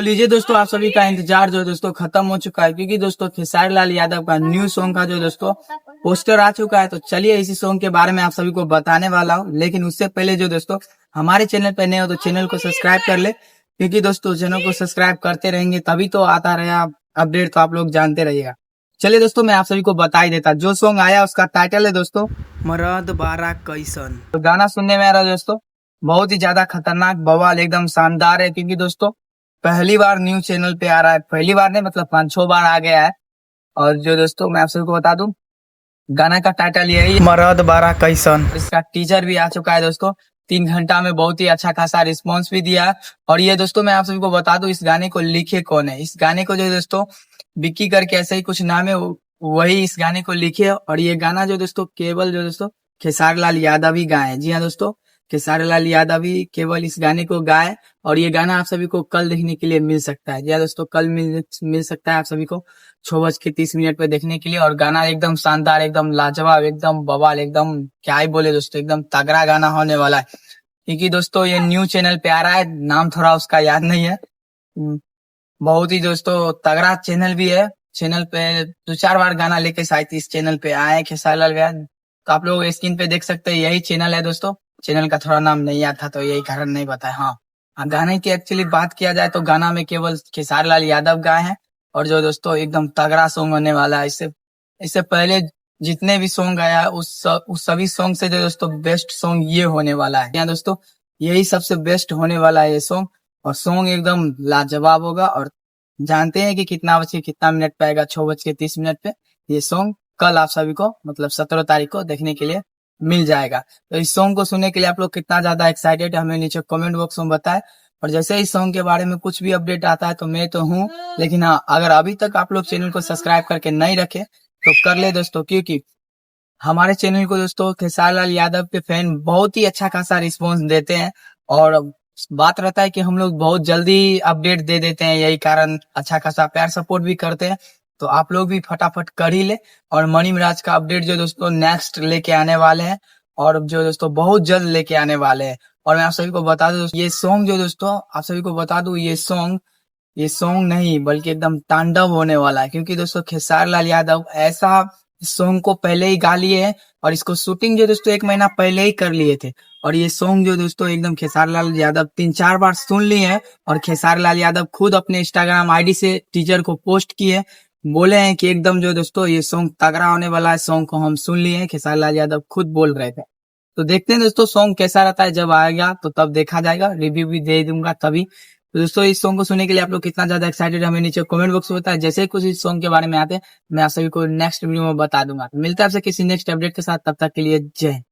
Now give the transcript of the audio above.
लीजिए दोस्तों, आप सभी का इंतजार जो दोस्तों खत्म हो चुका है, क्योंकि दोस्तों खेसारी लाल यादव का न्यू सॉन्ग का जो दोस्तों पोस्टर आ चुका है। तो चलिए इसी सॉन्ग के बारे में आप सभी को बताने वाला हूँ। लेकिन उससे पहले जो दोस्तों हमारे चैनल पे नए हो तो चैनल को सब्सक्राइब कर ले, क्योंकि दोस्तों चैनल को सब्सक्राइब करते रहेंगे तभी तो आता रहेगा अपडेट, तो आप लोग जानते रहिएगा। चलिए दोस्तों, मैं आप सभी को बता ही देता, जो सॉन्ग आया उसका टाइटल है दोस्तों मरद बारा कैसन। तो गाना सुनने में आ रहा है दोस्तों बहुत ही ज्यादा खतरनाक बवाल, एकदम शानदार है, क्योंकि दोस्तों पहली बार न्यू चैनल पे आ रहा है। पहली बार नहीं, मतलब 5-6 बार आ गया है। और जो दोस्तों मैं आप सबको बता दूं, गाना का टाइटल यही है, मरद बारा कैसन। इसका टीजर भी आ चुका है दोस्तों। 3 घंटा में बहुत ही अच्छा खासा रिस्पॉन्स भी दिया है। और ये दोस्तों मैं आप सभी को बता दूं, इस गाने को लिखे कौन है। इस गाने को जो दोस्तों विक्की करके ऐसे ही कुछ नाम है, वही इस गाने को लिखे है। और ये गाना जो दोस्तों केवल जो दोस्तों खेसारी लाल यादव ही गाए हैं। जी हाँ दोस्तों, खेसारी लाल यादव ही केवल इस गाने को गाए। और ये गाना आप सभी को कल देखने के लिए मिल सकता है। जी हाँ दोस्तों, कल मिल सकता है आप सभी को 6:30 पे देखने के लिए। और गाना एकदम शानदार, एकदम लाजवाब, एकदम बवाल, एकदम क्या ही बोले दोस्तों, एकदम तगड़ा गाना होने वाला है। क्योंकि दोस्तों ये न्यू चैनल पे आ रहा है, नाम थोड़ा उसका याद नहीं है। बहुत ही दोस्तों तगड़ा चैनल भी है। चैनल पे 2-4 बार गाना लेके शायद इस चैनल पे आए खेसारी लाल यादव। तो आप लोग स्क्रीन पे देख सकते हैं, यही चैनल है दोस्तों। चैनल का थोड़ा नाम नहीं याद था तो यही कारण नहीं बताया। हाँ, गाने की एक्चुअली बात किया जाए तो गाना में केवल खेसारी लाल यादव गाए हैं। और जो दोस्तों एकदम तगड़ा सॉन्ग होने वाला है। इससे इससे पहले जितने भी सॉन्ग आया उस सभी सॉन्ग से जो दोस्तों बेस्ट सॉन्ग ये होने वाला है। यहाँ दोस्तों यही सबसे बेस्ट होने वाला है ये सॉन्ग। और सॉन्ग एकदम लाजवाब होगा। और जानते हैं कि कितना बज के कितना मिनट पे आएगा, 6:30 पे। ये सॉन्ग कल आप सभी को मतलब 17 तारीख को देखने के लिए मिल जाएगा। तो इस सॉन्ग को सुनने के लिए आप लोग कितना ज्यादा एक्साइटेड है हमें नीचे कमेंट बॉक्स में बताएं। और जैसे इस सॉन्ग के बारे में कुछ भी अपडेट आता है तो मैं तो हूँ। लेकिन हाँ, अगर अभी तक आप लोग चैनल को सब्सक्राइब करके नहीं रखे तो कर ले दोस्तों, क्योंकि हमारे चैनल को दोस्तों खेसारी लाल यादव के फैन बहुत ही अच्छा खासा रिस्पॉन्स देते हैं। और बात रहता है कि हम लोग बहुत जल्दी अपडेट दे देते हैं, यही कारण अच्छा खासा प्यार सपोर्ट भी करते हैं। तो आप लोग भी फटाफट कर ही ले। और मनी मिराज का अपडेट जो दोस्तों नेक्स्ट लेके आने वाले हैं, और जो दोस्तों बहुत जल्द लेके आने वाले हैं। और मैं आप सभी को बता दूं, ये सॉन्ग जो दोस्तों आप सभी को बता दूं, ये सॉन्ग नहीं बल्कि एकदम तांडव होने वाला है। क्योंकि दोस्तों खेसारी लाल यादव ऐसा सॉन्ग को पहले ही गा लिए हैं, और इसको शूटिंग जो दोस्तों 1 महीना पहले ही कर लिए थे। और ये सॉन्ग जो दोस्तों एकदम खेसारी लाल यादव 3-4 बार सुन लिए हैं। और खेसारी लाल यादव खुद अपने इंस्टाग्राम आईडी से टीजर को पोस्ट किए, बोले हैं कि एकदम जो दोस्तों ये सॉन्ग तगड़ा होने वाला है। सॉन्ग को हम सुन लिए हैं, खेसारी लाल यादव खुद बोल रहे थे। तो देखते हैं दोस्तों सॉन्ग कैसा रहता है, जब आएगा तो तब देखा जाएगा, रिव्यू भी दे दूंगा तभी। तो दोस्तों इस सॉन्ग को सुनने के लिए आप लोग कितना ज्यादा एक्साइटेड हमें नीचे कमेंट बॉक्स में बताएं। जैसे ही कुछ इस सॉन्ग के बारे में आते हैं मैं आप सभी को नेक्स्ट वीडियो में बता दूंगा। मिलता है आपसे किसी नेक्स्ट अपडेट के साथ, तब तक के लिए जय हिंद।